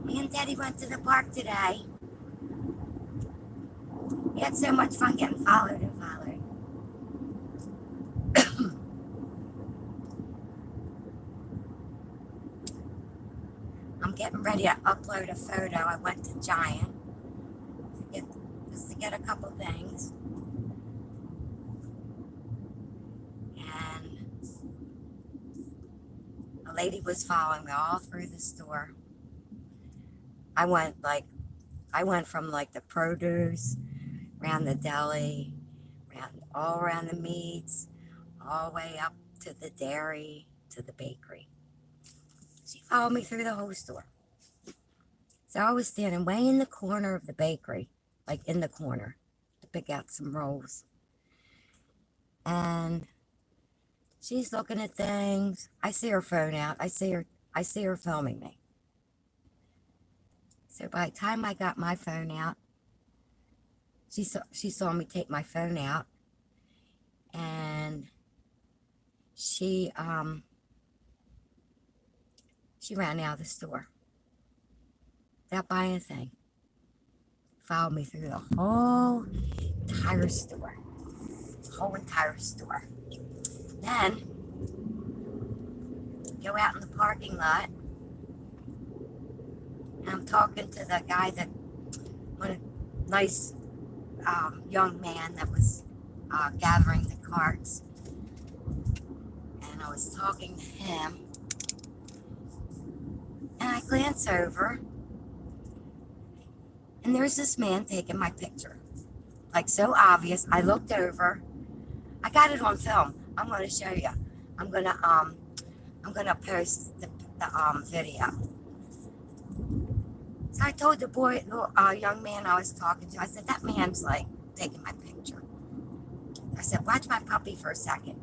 Me and Daddy went to the park today. We had so much fun getting followed and followed. I'm getting ready to upload a photo. I went to Giant just to get a couple things. And a lady was following me all through the store. I went from like the produce, around the deli, all around the meats, all the way up to the dairy, to the bakery. She followed me through the whole store. So I was standing way in the corner of the bakery, like in the corner, to pick out some rolls. And she's looking at things. I see her phone out. I see her filming me. So by the time I got my phone out, she saw me take my phone out, and she ran out of the store without buying a thing. Followed me through the whole entire store. Then go out in the parking lot, and I'm talking to the guy nice young man that was gathering the carts, and I was talking to him, and I glance over, and there's this man taking my picture, like so obvious. I looked over. I got it on film. I'm going to show you. I'm gonna post the video. So I told the young man I was talking to, I said, that man's like taking my picture. I said, watch my puppy for a second.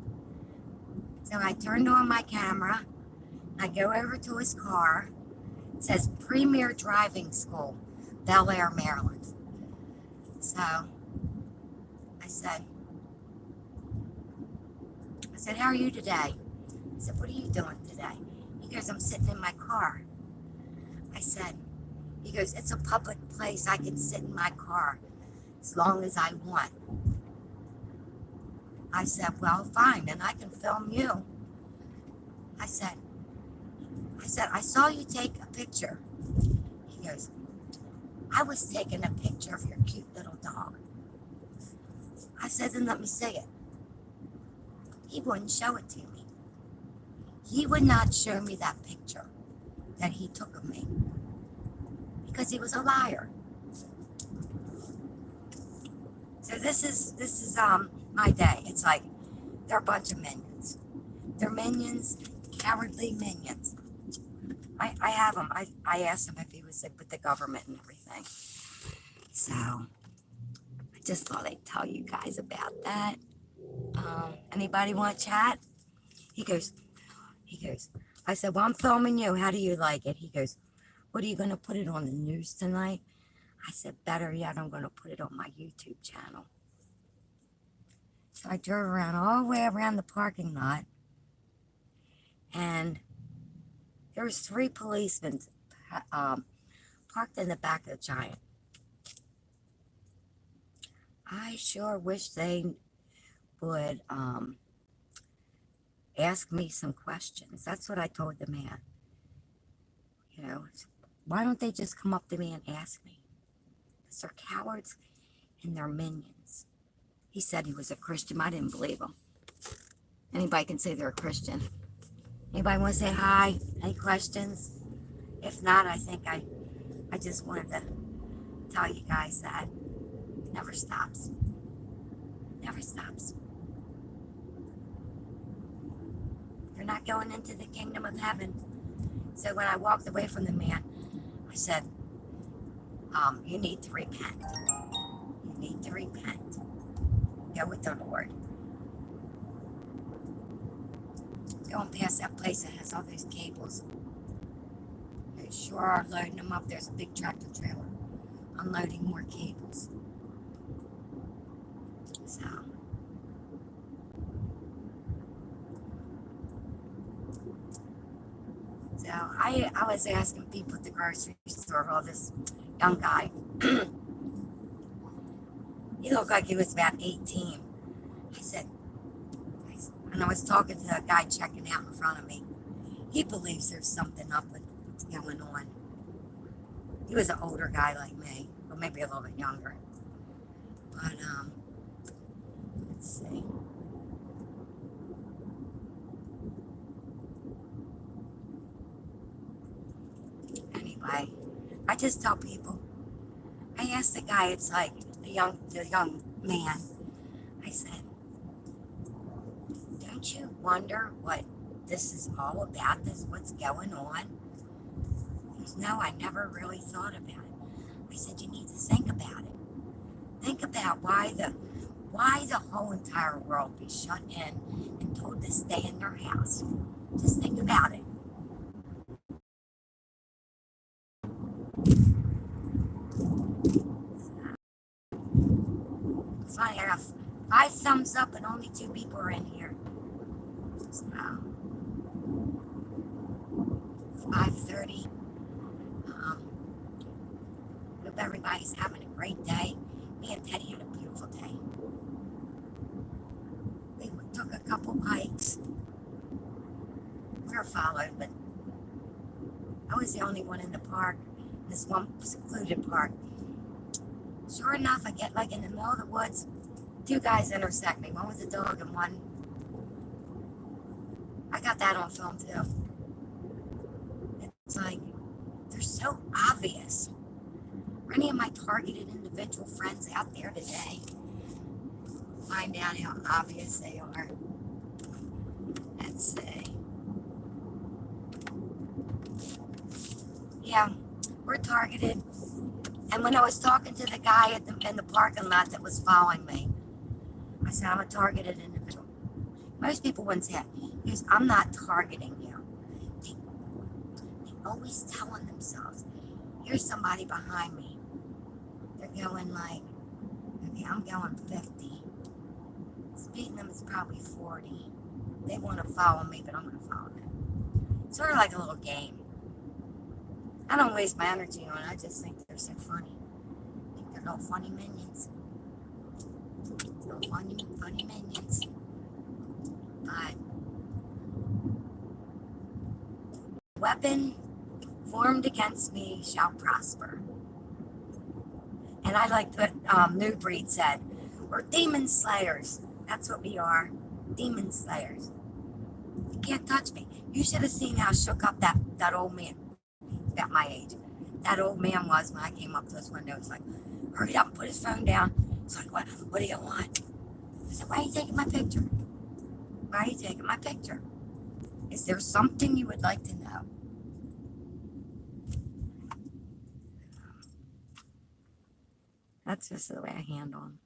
So I turned on my camera. I go over to his car. It says Premier Driving School, Bel Air, Maryland. So I said, how are you today? I said, what are you doing today? He goes, I'm sitting in my car. He goes, it's a public place. I can sit in my car as long as I want. I said, well, fine, and I can film you. I said, I saw you take a picture. He goes, I was taking a picture of your cute little dog. I said, then let me see it. He wouldn't show it to me. He would not show me that picture that he took of me because he was a liar. So this is my day. It's like they're a bunch of minions. They're minions, cowardly minions. I have him. I asked him if he was with the government and everything. So I just thought I'd tell you guys about that. Anybody want to chat? He goes, I said, well, I'm filming you. How do you like it? He goes, what, are you going to put it on the news tonight? I said, better yet, I'm going to put it on my YouTube channel. So I drove around all the way around the parking lot, and there was 3 policemen parked in the back of the Giant. I sure wish they would ask me some questions. That's what I told the man. You know, why don't they just come up to me and ask me? Because they're cowards and they're minions. He said he was a Christian. I didn't believe him. Anybody can say they're a Christian. Anybody want to say hi? Any questions? If not, I think I just wanted to tell you guys that it never stops. Never stops. You're not going into the kingdom of heaven. So when I walked away from the man, I said, you need to repent. You need to repent. Go with the Lord. Going past that place that has all those cables. They sure are loading them up. There's a big tractor trailer unloading more cables. So I was asking people at the grocery store, all this young guy, he looked like he was about 18. I said, and I was talking to a guy checking out in front of me. He believes there's something up with what's going on. He was an older guy like me, or maybe a little bit younger. But, let's see. Anyway, I just tell people, I asked the guy, it's like the young man, I said, don't you wonder what this is all about, what's going on? He goes, no, I never really thought about it. I said, you need to think about it. Think about why the whole entire world be shut in and told to stay in their house. Just think about it. It's funny, I got 5 thumbs up and only 2 people are in here. So, 5:30. Hope everybody's having a great day. Me and Teddy had a beautiful day. We took a couple hikes. We were followed, but I was the only one in the park, this one secluded park. Sure enough, I get like in the middle of the woods, 2 guys intersect me. One was a dog and one, I got that on film too. It's like, they're so obvious. Are any of my targeted individual friends out there today? Find out how obvious they are. Let's see. Yeah, we're targeted. And when I was talking to the guy in the parking lot that was following me, I said, I'm a targeted individual. Most people wouldn't say it. He goes, I'm not targeting you. They're always telling themselves, here's somebody behind me. They're going like, okay, I'm going 50. Speed limit is probably 40. They want to follow me, but I'm going to follow them. Sort of like a little game. I don't waste my energy on it. I just think they're so funny. I think they're little funny minions. Little funny minions. But weapon formed against me shall prosper. And I like what New Breed said. We're demon slayers. That's what we are. Demon slayers. You can't touch me. You should have seen how shook up that old man. About my age. That old man was when I came up to his window. He's like, hurry up and put his phone down. It's like, what do you want? I said, why are you taking my picture? Why are you taking my picture? Is there something you would like to know? That's just the way I handle them.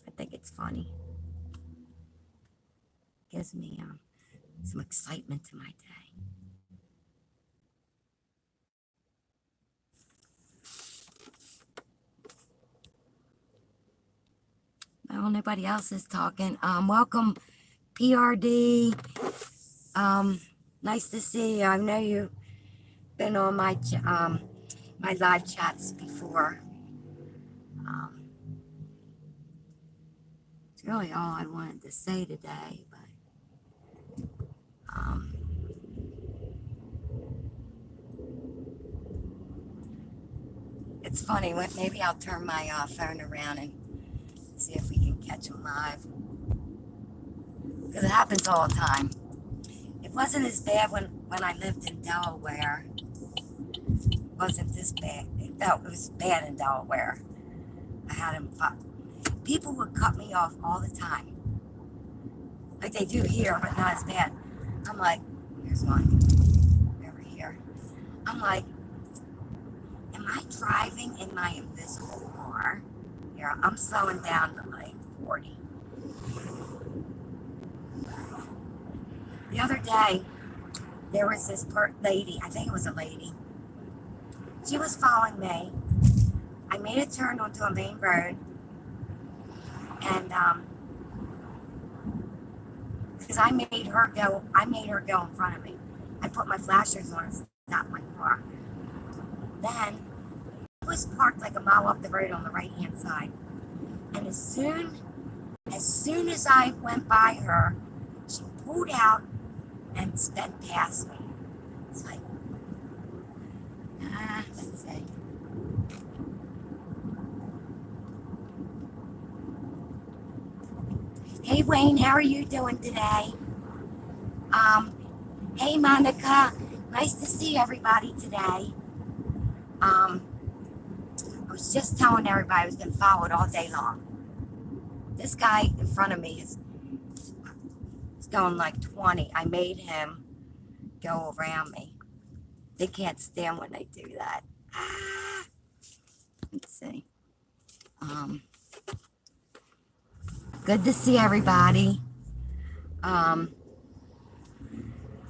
I think it's funny. Gives me some excitement to my day. Well, nobody else is talking. Welcome, PRD. Nice to see you. I know you've been on my my live chats before. It's really all I wanted to say today, but it's funny. Maybe I'll turn my phone around and see if we can catch them live, because it happens all the time. It wasn't as bad when I lived in Delaware. It wasn't this bad. It was bad in Delaware. I had them. People would cut me off all the time, like they do here, but not as bad. I'm like, here's one over here. I'm like, am I driving in my invisible car? Here, I'm slowing down to like 40. The other day, there was this lady, I think it was a lady. She was following me. I made a turn onto a main road, and because I made her go in front of me. I put my flashers on and stopped my car. Then it was parked like a mile up the road on the right hand side. And as soon as I went by her, she pulled out and sped past me. It's like, let's see. Hey Wayne, how are you doing today? Hey Monica, nice to see everybody today. I was just telling everybody I was going to follow it all day long. This guy in front of me is going like 20. I made him go around me. They can't stand when they do that. Let's see. Good to see everybody.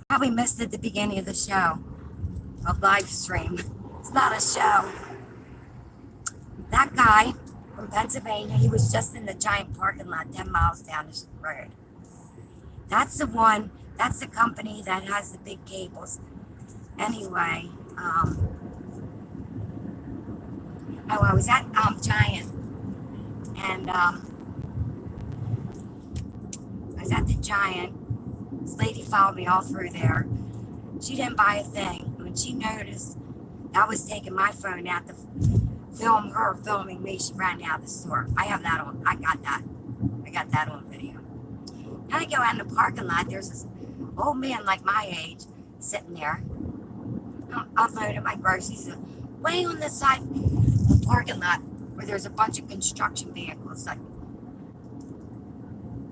Probably missed at the beginning of the show, of live stream. It's not a show. That guy from Pennsylvania, he was just in the giant parking lot 10 miles down the road. That's the one, that's the company that has the big cables. Anyway, I was at Giant, and I was at the Giant. This lady followed me all through there. She didn't buy a thing. When she noticed I was taking my phone out to film her filming me, she ran out of the store. I have that on. I got that on video. Then I go out in the parking lot. There's this old man like my age sitting there. I'm unloading my groceries way on the side of the parking lot where there's a bunch of construction vehicles. Like,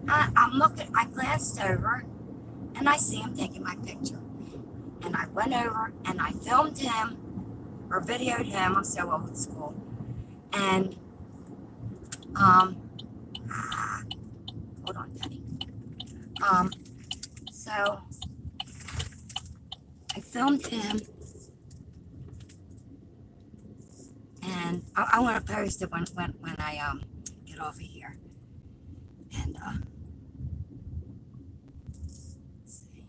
I'm looking. I glanced over and I see him taking my picture. And I went over and I filmed him or videoed him. I'm so old school. And hold on, Daddy. So I filmed him, and I want to post it when I get off of here. And let's see.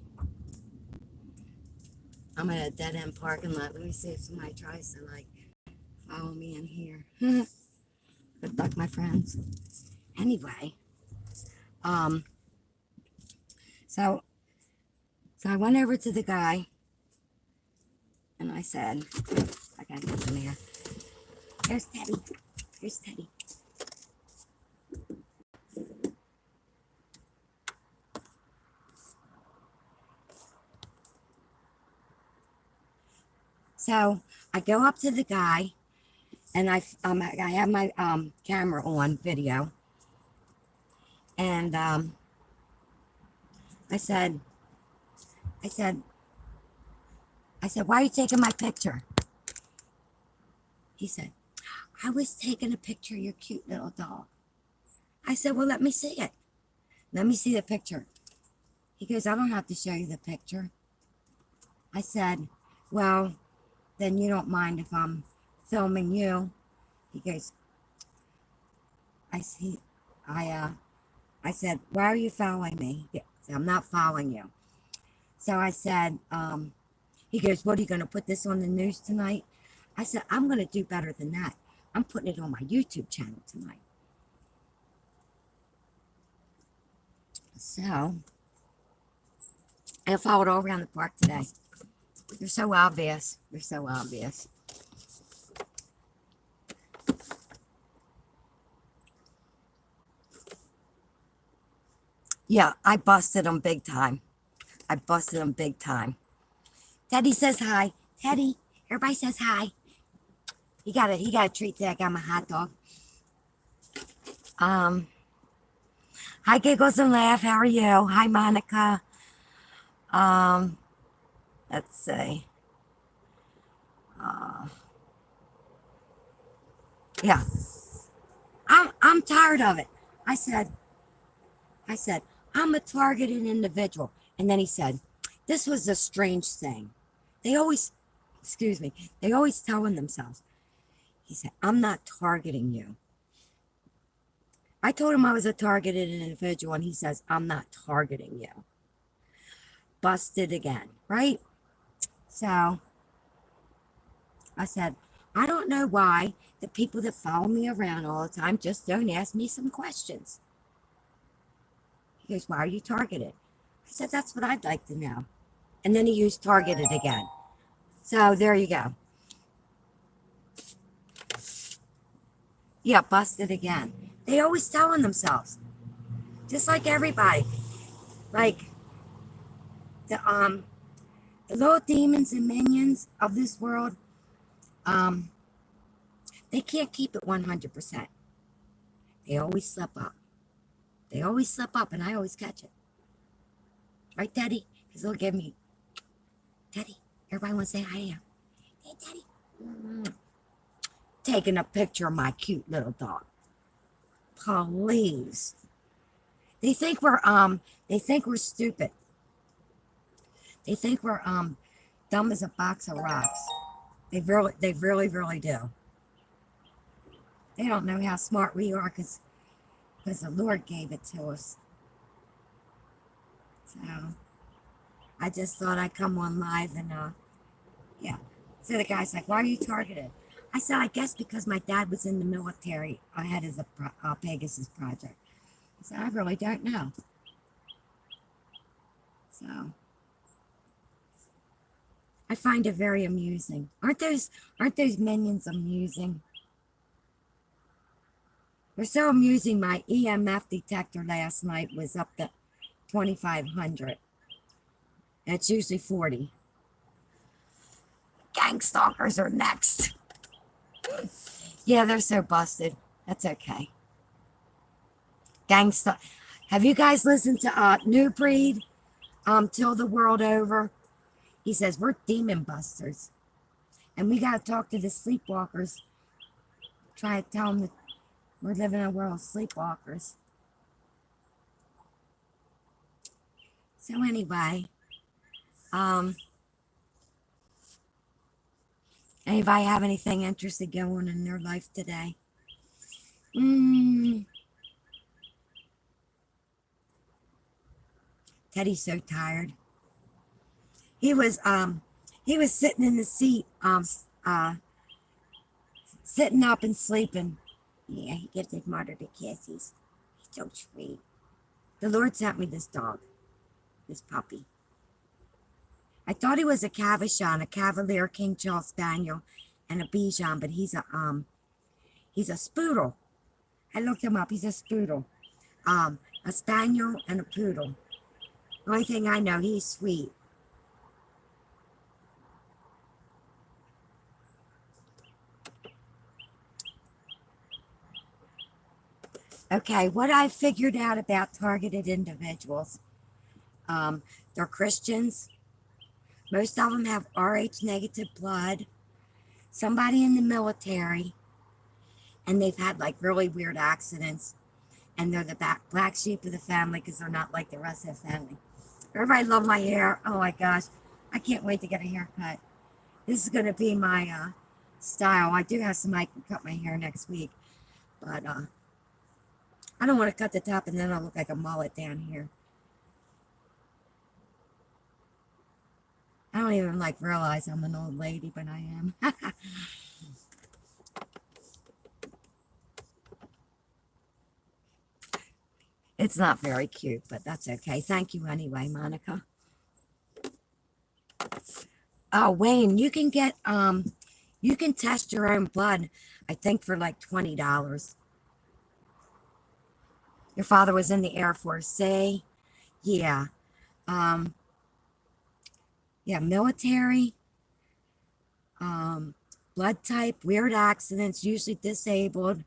I'm at a dead end parking lot. Let me see if somebody tries to like follow me in here. Good luck, my friends. Anyway, so I went over to the guy and I said, I gotta get some air. Here's Teddy. Here's Teddy. So I go up to the guy and I have my camera on video, and I said, why are you taking my picture? He said, I was taking a picture of your cute little dog. I said, well, let me see it. Let me see the picture. He goes, I don't have to show you the picture. I said, well, then you don't mind if I'm filming you. He goes, I said, why are you following me? He goes, I'm not following you. So I said, he goes, what, are you going to put this on the news tonight? I said, I'm going to do better than that. I'm putting it on my YouTube channel tonight. So I followed all around the park today. You're so obvious. You're so obvious. Yeah, I busted them big time. I busted them big time. Teddy says hi. Teddy, everybody says hi. He got a treat today. I got my hot dog. Hi, Giggles and Laugh. How are you? Hi, Monica. Let's see. Yeah. I'm tired of it. I said, I'm a targeted individual. And then he said, this was a strange thing. They always telling themselves. He said, I'm not targeting you. I told him I was a targeted individual, and he says, I'm not targeting you. Busted again, right? So I said, I don't know why the people that follow me around all the time just don't ask me some questions. He goes, why are you targeted? I said, that's what I'd like to know. And then he used targeted again. So there you go. Yeah, busted again. They always telling themselves, just like everybody. Like the the little demons and minions of this world, um, they can't keep it 100%. They always slip up. They always slip up, and I always catch it. Right, Daddy? Because they'll give me, Daddy, everybody wants to say I am. Hey, Daddy. Taking a picture of my cute little dog. Please. They think we're stupid. They think we're dumb as a box of rocks. They really do. They don't know how smart we are because the Lord gave it to us. So I just thought I'd come on live and yeah. So the guy's like, "Why are you targeted?" I said, "I guess because my dad was in the military. I had his Pegasus project." I said, "I really don't know." So I find it very amusing. Aren't those minions amusing? They're so amusing. My EMF detector last night was up to 2,500. And it's usually 40. Gang stalkers are next. Yeah, they're so busted. That's okay. Gang stalk. Have you guys listened to New Breed? Till the World Over. He says we're demon busters, and we gotta talk to the sleepwalkers. Try to tell them that we're living in a world of sleepwalkers. So anyway, um, anybody have anything interesting going on in their life today? Teddy's so tired. He was sitting in the seat, sitting up and sleeping. Yeah, he gives his mother the kisses. He's so sweet. The Lord sent me this dog, this puppy. I thought he was a Cavachon, a Cavalier King Charles Spaniel, and a Bichon, but he's a Spoodle. I looked him up. He's a Spoodle, a Spaniel and a Poodle. The only thing I know, he's sweet. Okay, what I figured out about targeted individuals, they're Christians. Most of them have Rh negative blood, somebody in the military, and they've had like really weird accidents. And they're the black sheep of the family because they're not like the rest of the family. Everybody love my hair. Oh my gosh, I can't wait to get a haircut. This is going to be my style. I do have somebody can cut my hair next week, but I don't want to cut the top and then I'll look like a mullet down here. I don't even like realize I'm an old lady, but I am. It's not very cute, but that's okay. Thank you anyway, Monica. Oh, Wayne, you can test your own blood, I think for like $20. Your father was in the Air Force, say? Yeah. Um, yeah, military, um, blood type, weird accidents, usually disabled,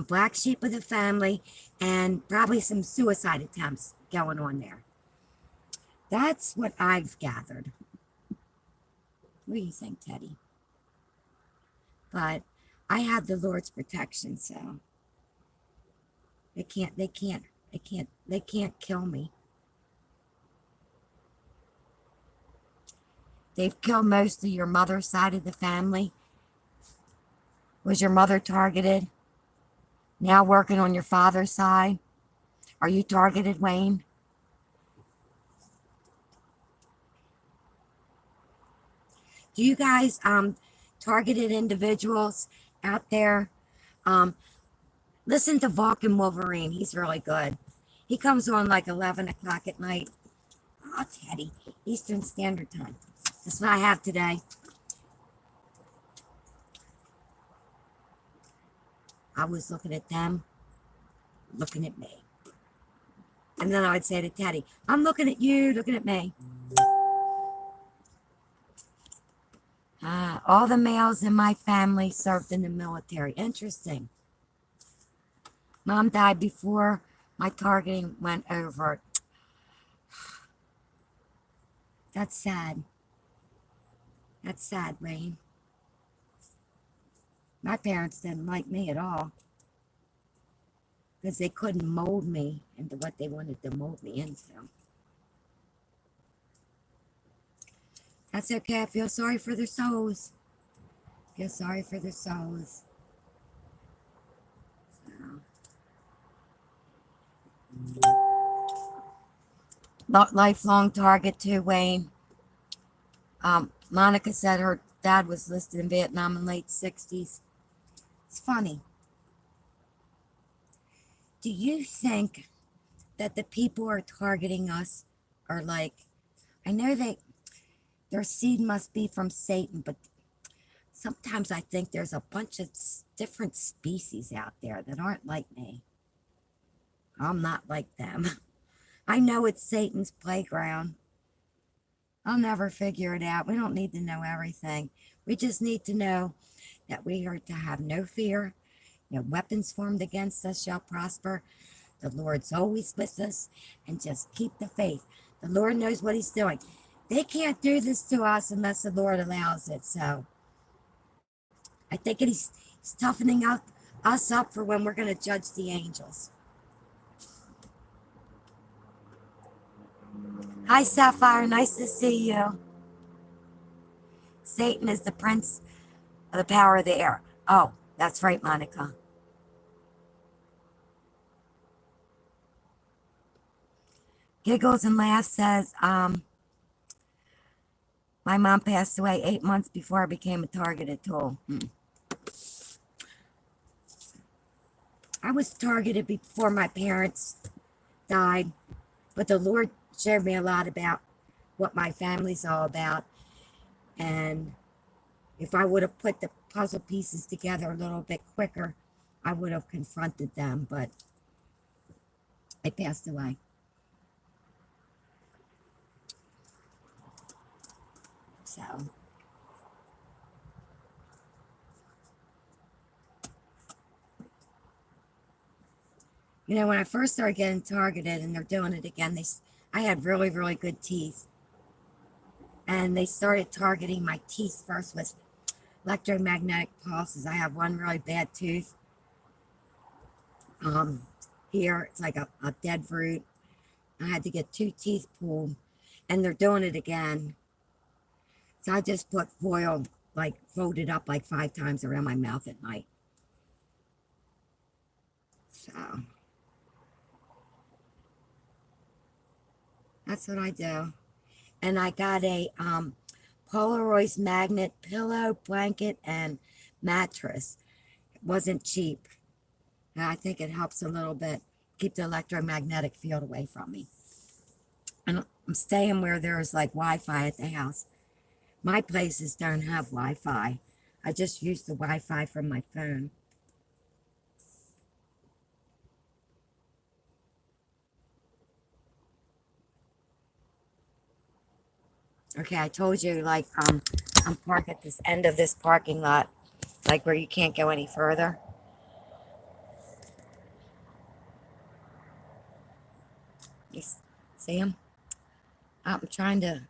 black sheep of the family, and probably some suicide attempts going on there. That's what I've gathered. What do you think, Teddy? But I have the Lord's protection, so they can't kill me. They've killed most of your mother's side of the family. Was your mother targeted? Now working on your father's side? Are you targeted, Wayne? Do you guys targeted individuals out there? Um, Listen to Vulcan Wolverine. He's really good. He comes on like 11 o'clock at night. Oh, Teddy, Eastern Standard Time. That's what I have today. I was looking at them, looking at me. And then I would say to Teddy, I'm looking at you, looking at me. All the males in my family served in the military. Interesting. Mom died before my targeting went over. That's sad. That's sad, Wayne. My parents didn't like me at all because they couldn't mold me into what they wanted to mold me into. That's okay. I feel sorry for their souls. I feel sorry for their souls. Lifelong target too, Wayne. Monica said her dad was listed in Vietnam in late 60s. It's funny. Do you think that the people who are targeting us are like, I know their seed must be from Satan, but sometimes I think there's a bunch of different species out there that aren't like me. I'm not like them. I know it's Satan's playground. I'll never figure it out. We don't need to know everything. We just need to know that we are to have no fear. No weapons formed against us shall prosper. The Lord's always with us, and just keep the faith. The Lord knows what he's doing. They can't do this to us unless the Lord allows it. So I think he's toughening us up for when we're going to judge the angels. Hi, Sapphire. Nice to see you. Satan is the prince of the power of the air. Oh, that's right, Monica. Giggles and Laughs says, my mom passed away 8 months before I became a targeted tool. I was targeted before my parents died, but the Lord showed me a lot about what my family's all about. And if I would have put the puzzle pieces together a little bit quicker, I would have confronted them, but I passed away. So, you know, when I first started getting targeted, and they're doing it again, I had really, really good teeth. And they started targeting my teeth first with electromagnetic pulses. I have one really bad tooth. Here, it's like a dead root. I had to get 2 teeth pulled, and they're doing it again. So I just put foil, like, folded up like 5 times around my mouth at night. So that's what I do. And I got a Polaroid magnet pillow, blanket, and mattress. It wasn't cheap. And I think it helps a little bit keep the electromagnetic field away from me. And I'm staying where there's like Wi-Fi at the house. My places don't have Wi-Fi. I just use the Wi-Fi from my phone. Okay, I told you, like, I'm parked at this end of this parking lot, like where you can't go any further. You see him? I'm trying to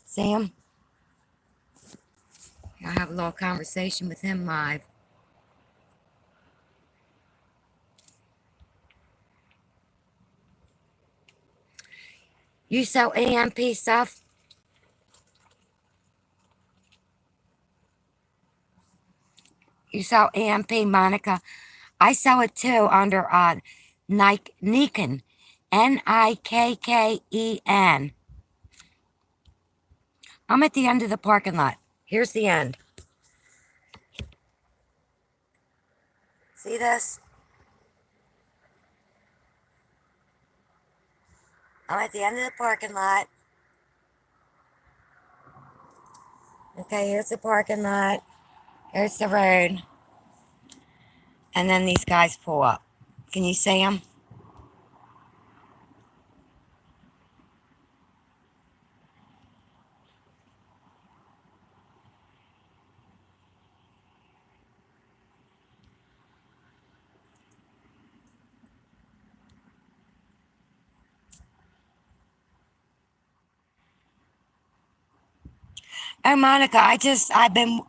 see him. I have a little conversation with him live. You sell EMP stuff? You sell EMP, Monica? I sell it too under Nikken, Nikken. I'm at the end of the parking lot. Here's the end. See this? I'm at the end of the parking lot. Okay, here's the parking lot. Here's the road. And then these guys pull up. Can you see them? Oh, Monica, I've been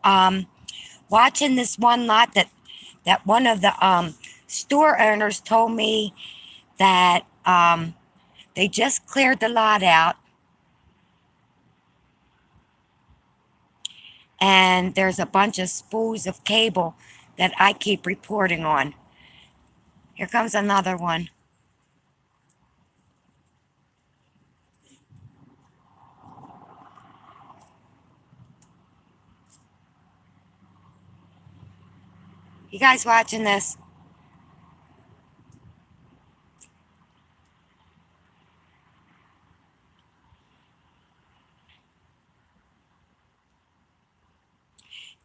watching this one lot that one of the store owners told me that they just cleared the lot out, and there's a bunch of spools of cable that I keep reporting on. Here comes another one. You guys watching this?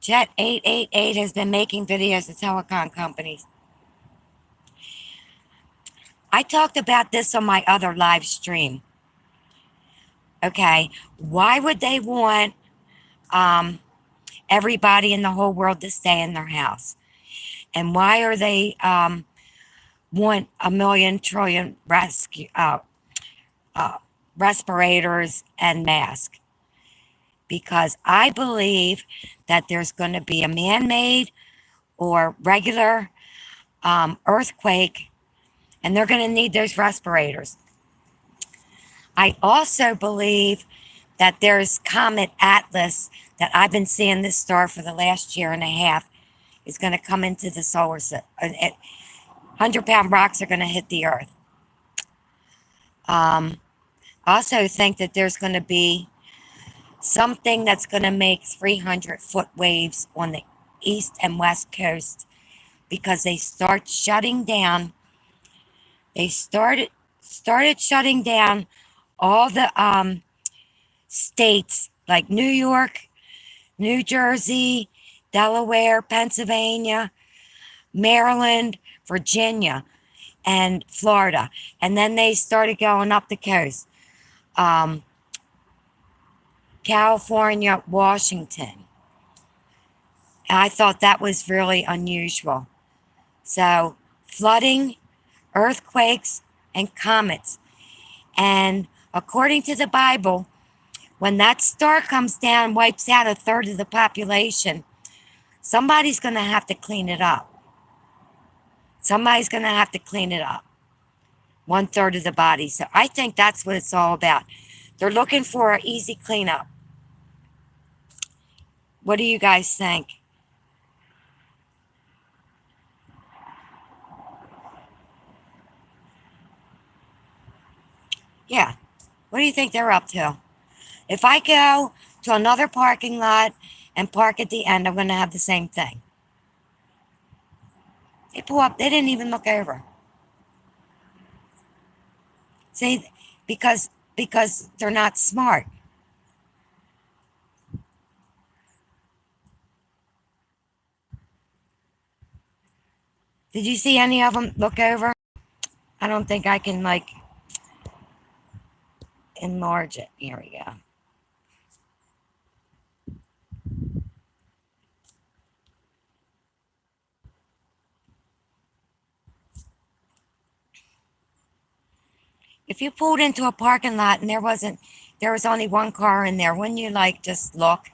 Jet 888 has been making videos to telecom companies. I talked about this on my other live stream. Okay, why would they want everybody in the whole world to stay in their house? And why are they want a million trillion respirators and masks? Because I believe that there's going to be a man-made or regular earthquake, and they're going to need those respirators. I also believe that there's Comet Atlas that I've been seeing this star for the last year and a half is going to come into the solar system. 100-pound rocks are going to hit the Earth. I also think that there's going to be something that's going to make 300-foot waves on the east and west coast because they start shutting down. They started shutting down all the states like New York, New Jersey, Delaware, Pennsylvania, Maryland, Virginia, and Florida. And then they started going up the coast. California, Washington. And I thought that was really unusual. So, flooding, earthquakes, and comets. And according to the Bible, when that star comes down and wipes out a third of the population, somebody's going to have to clean it up. Somebody's going to have to clean it up. 1/3 of the body. So I think that's what it's all about. They're looking for an easy cleanup. What do you guys think? Yeah. What do you think they're up to? If I go to another parking lot and park at the end, I'm going to have the same thing. They pull up. They didn't even look over. See, because they're not smart. Did you see any of them look over? I don't think I can like enlarge it. Here we go. If you pulled into a parking lot and there was only one car in there, wouldn't you like just look?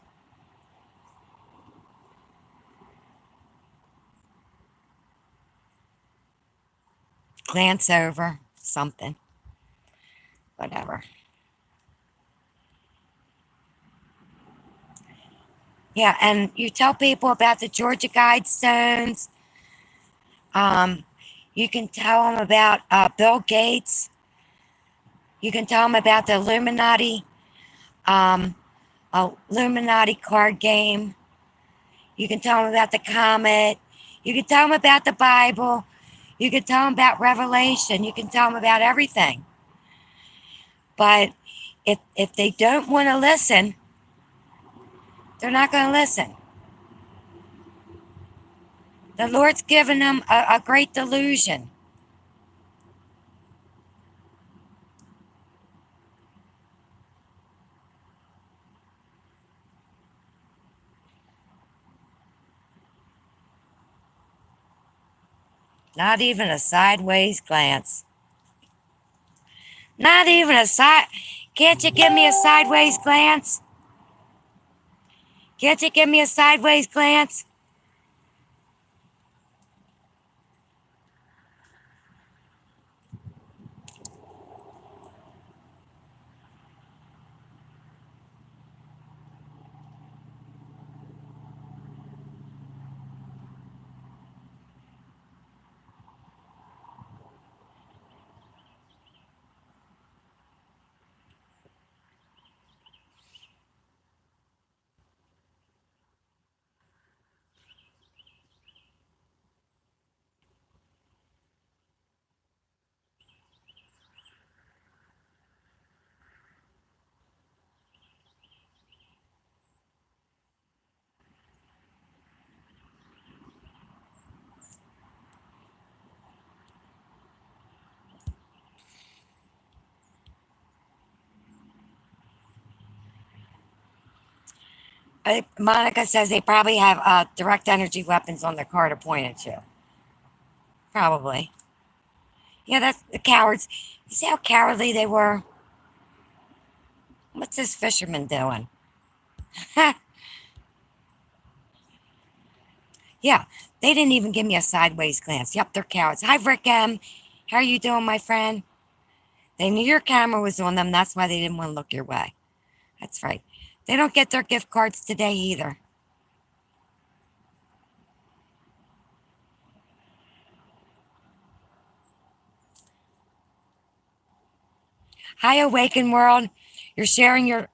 Glance over something. Whatever. Yeah, and you tell people about the Georgia Guidestones. You can tell them about Bill Gates. You can tell them about the Illuminati Illuminati card game. You can tell them about the comet. You can tell them about the Bible. You can tell them about Revelation. You can tell them about everything. But if they don't want to listen, they're not going to listen. The Lord's given them a great delusion. Not even a sideways glance. Not even a side. Can't you give me a sideways glance? Can't you give me a sideways glance? Monica says they probably have direct energy weapons on their car to point at you. Probably. Yeah, that's the cowards. You see how cowardly they were? What's this fisherman doing? Yeah, they didn't even give me a sideways glance. Yep, they're cowards. Hi, Rick M. How are you doing, my friend? They knew your camera was on them. That's why they didn't want to look your way. That's right. They don't get their gift cards today either. Hi, Awaken World. You're sharing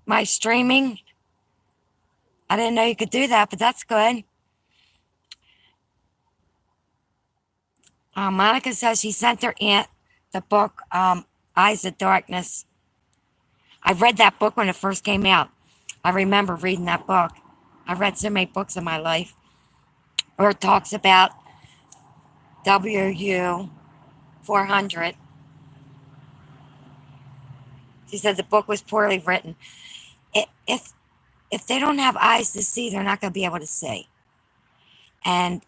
my streaming. I didn't know you could do that, but that's good. Monica says she sent her aunt the book, Eyes of Darkness. I read that book when it first came out. I remember reading that book. I've read so many books in my life where it talks about WU 400. She said the book was poorly written. If they don't have eyes to see, they're not going to be able to see. And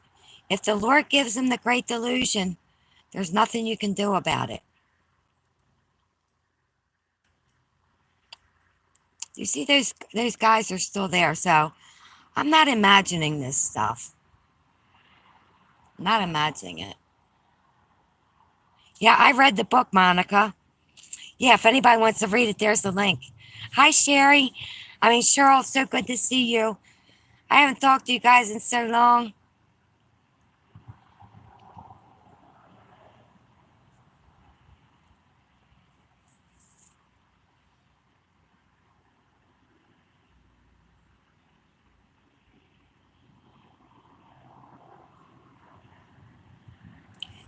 if the Lord gives them the great delusion, there's nothing you can do about it. You see, those guys are still there. So I'm not imagining this stuff. Not imagining it. Yeah, I read the book, Monica. Yeah, if anybody wants to read it, there's the link. Hi, Sherry. Cheryl, so good to see you. I haven't talked to you guys in so long.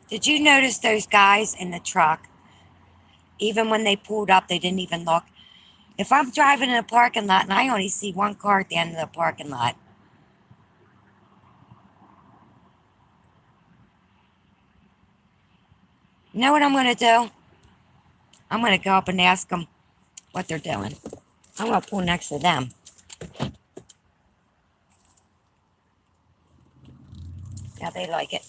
Did you notice those guys in the truck? Even when they pulled up, they didn't even look. If I'm driving in a parking lot and I only see one car at the end of the parking lot, you know what I'm going to do? I'm going to go up and ask them what they're doing. I'm going to pull next to them. Yeah, they like it.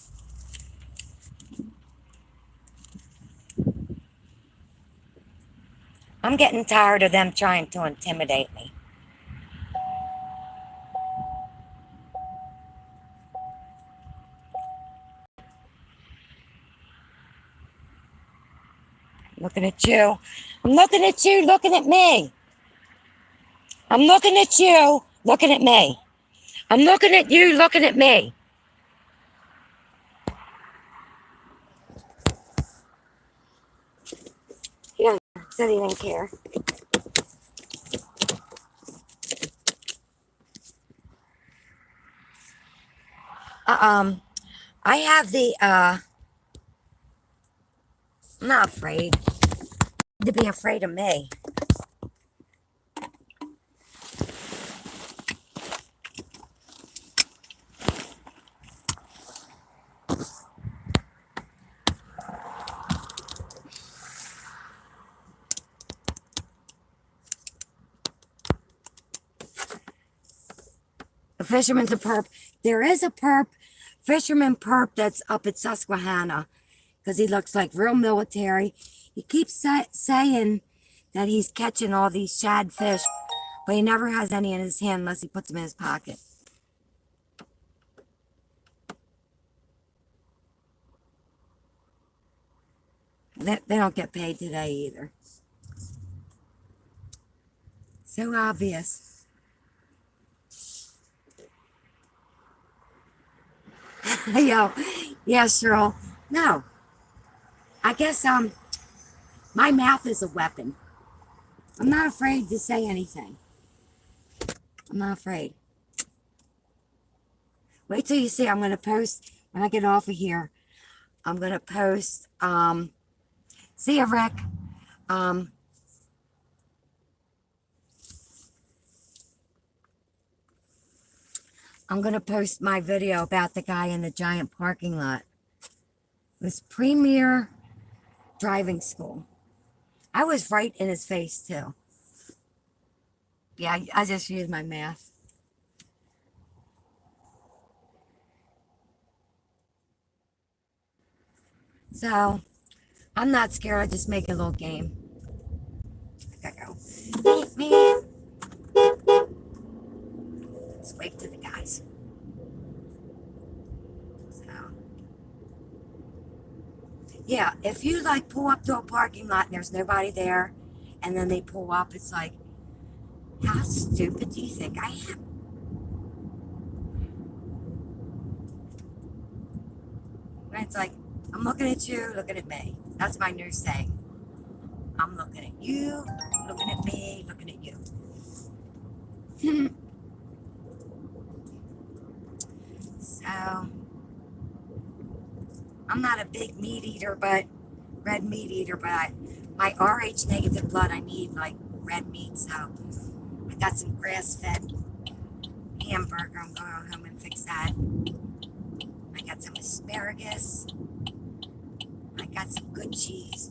I'm getting tired of them trying to intimidate me. Looking at you. I'm looking at you, looking at me. I'm looking at you, looking at me. I'm looking at you, looking at me. He said he didn't care. Uh, um, I have the, I'm not afraid to be afraid of me. A fisherman's a perp. There is a perp, fisherman perp that's up at Susquehanna because he looks like real military. He keeps saying that he's catching all these shad fish, but he never has any in his hand unless he puts them in his pocket. They don't get paid today either. So obvious. Yo, yeah, Cheryl. No, I guess my mouth is a weapon. I'm not afraid to say anything. I'm not afraid. Wait till you see. I'm gonna post when I get off of here. I'm gonna post. See you, Rick. Um, I'm gonna post my video about the guy in the giant parking lot. It was Premier Driving School. I was right in his face too. Yeah, I just used my math. So I'm not scared. I just make a little game. I gotta go. Meet me. Let's wave to the guys. So yeah, if you like pull up to a parking lot and there's nobody there, and then they pull up, it's like, how stupid do you think I am? And it's like, I'm looking at you, looking at me. That's my new saying. I'm looking at you, looking at me, looking at you. So, I'm not a big meat eater, but red meat eater, but my RH negative blood, I need like red meat. So, I got some grass fed hamburger. I'm going home and fix that. I got some asparagus. I got some good cheese.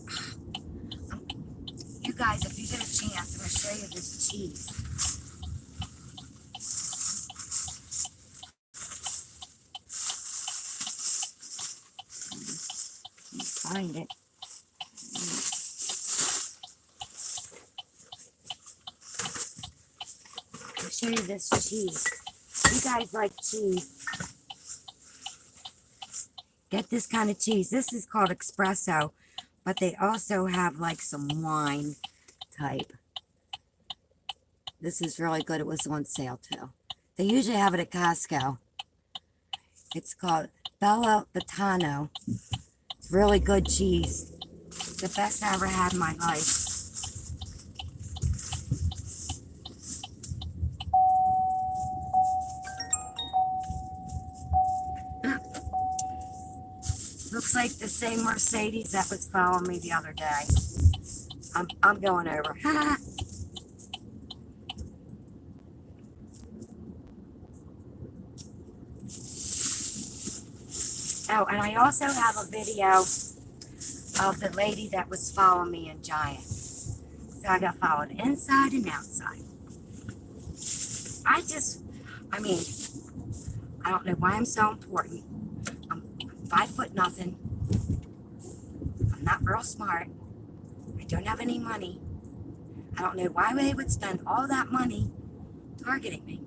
You guys, if you get a chance, I'm going to show you this cheese. Find it. I'll show you this cheese. You guys like cheese. Get this kind of cheese. This is called espresso, but they also have like some wine type. This is really good. It was on sale too. They usually have it at Costco. It's called Bella Batano. It's really good cheese. The best I ever had in my life. Looks like the same Mercedes that was following me the other day. I'm going over. Oh, and I also have a video of the lady that was following me in Giant. So I got followed inside and outside. I mean, I don't know why I'm so important. I'm 5 foot nothing. I'm not real smart. I don't have any money. I don't know why they would spend all that money targeting me.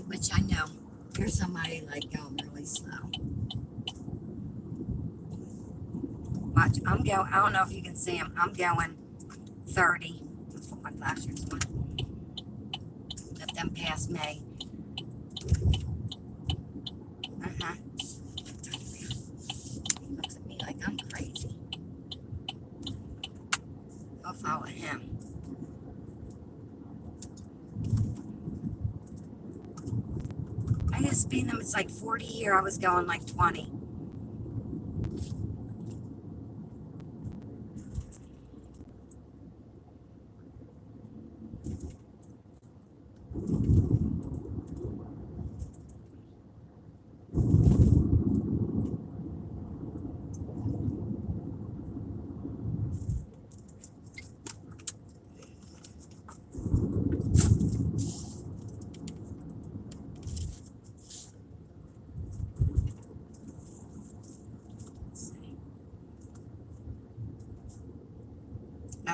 Which I know. Here's somebody like going really slow. Watch, I'm going, I don't know if you can see him. I'm going 30. Let's put my flashers on. Let them pass me. Uh-huh. He looks at me like I'm crazy. I'll follow him. being them, it's like 40 here. I was going like 20.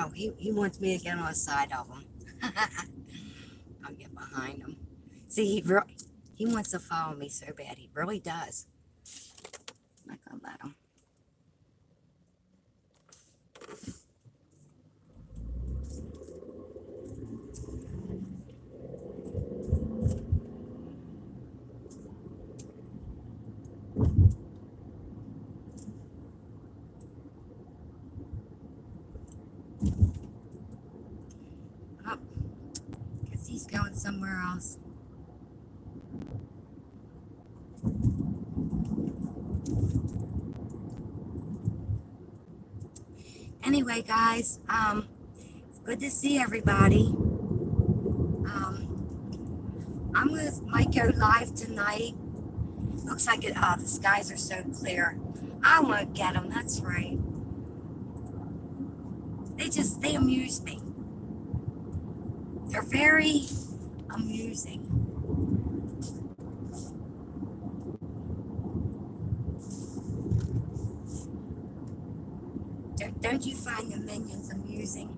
Oh, he wants me to get on the side of him. I'll get behind him. See, he wants to follow me so bad. He really does. I'm not gonna let him. Oh, guess he's going somewhere else. Anyway, guys, it's good to see everybody. I'm gonna might go live tonight. Looks like it. The skies are so clear. I want to get them. That's right. They amuse me. They're very amusing. Don't you find the minions amusing?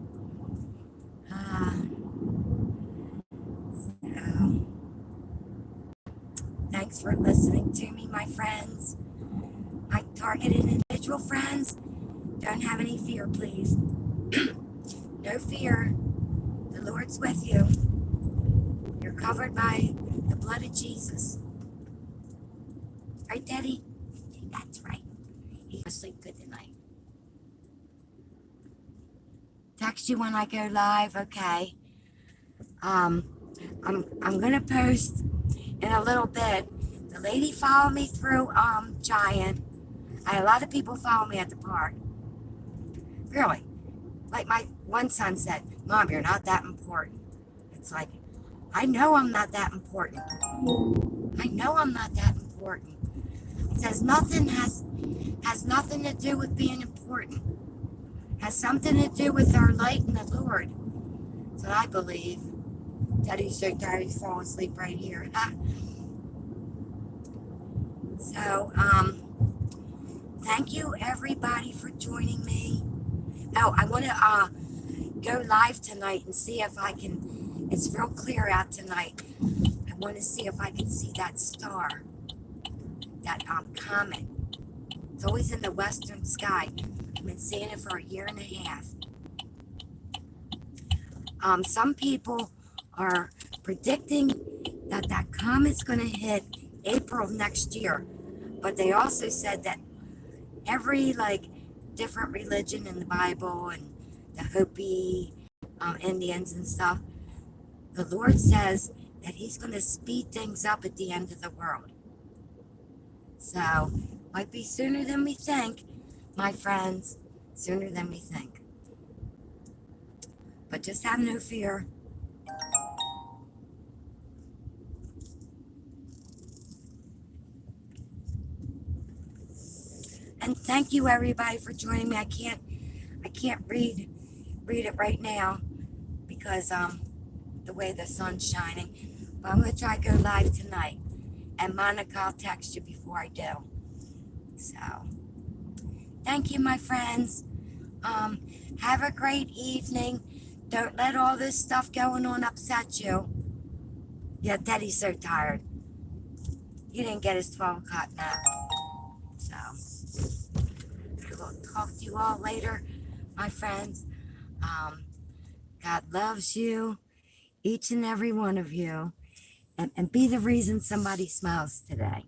So, thanks for listening to me, my friends. My targeted individual friends, don't have any fear, please. No fear. The Lord's with you. You're covered by the blood of Jesus. Right, Daddy? That's right. You will sleep good tonight. Text you when I go live, okay? I'm gonna post in a little bit. The lady followed me through Giant. I had a lot of people follow me at the park. Really. Like my one son said, Mom, you're not that important. It's like, I know I'm not that important. I know I'm not that important. It says nothing has nothing to do with being important. Has something to do with our light in the Lord. That's what I believe. Daddy's so tired he's falling asleep right here. So, thank you everybody for joining me. Oh, I want to go live tonight and see if I can. It's real clear out tonight. I want to see if I can see that star, that comet. It's always in the western sky. I've been seeing it for a year and a half. Some people are predicting that that comet's going to hit April of next year, but they also said that every different religion in the Bible and the Hopi Indians and stuff, the Lord says that He's going to speed things up at the end of the world. So, might be sooner than we think, my friends, sooner than we think. But just have no fear. And thank you everybody for joining me. I can't read it right now because the way the sun's shining. But I'm gonna try to go live tonight. And Monica, I'll text you before I do. So thank you, my friends. Have a great evening. Don't let all this stuff going on upset you. Yeah, Daddy's so tired. He didn't get his 12 o'clock nap. So we'll talk to you all later, my friends. God loves you, each and every one of you, and be the reason somebody smiles today.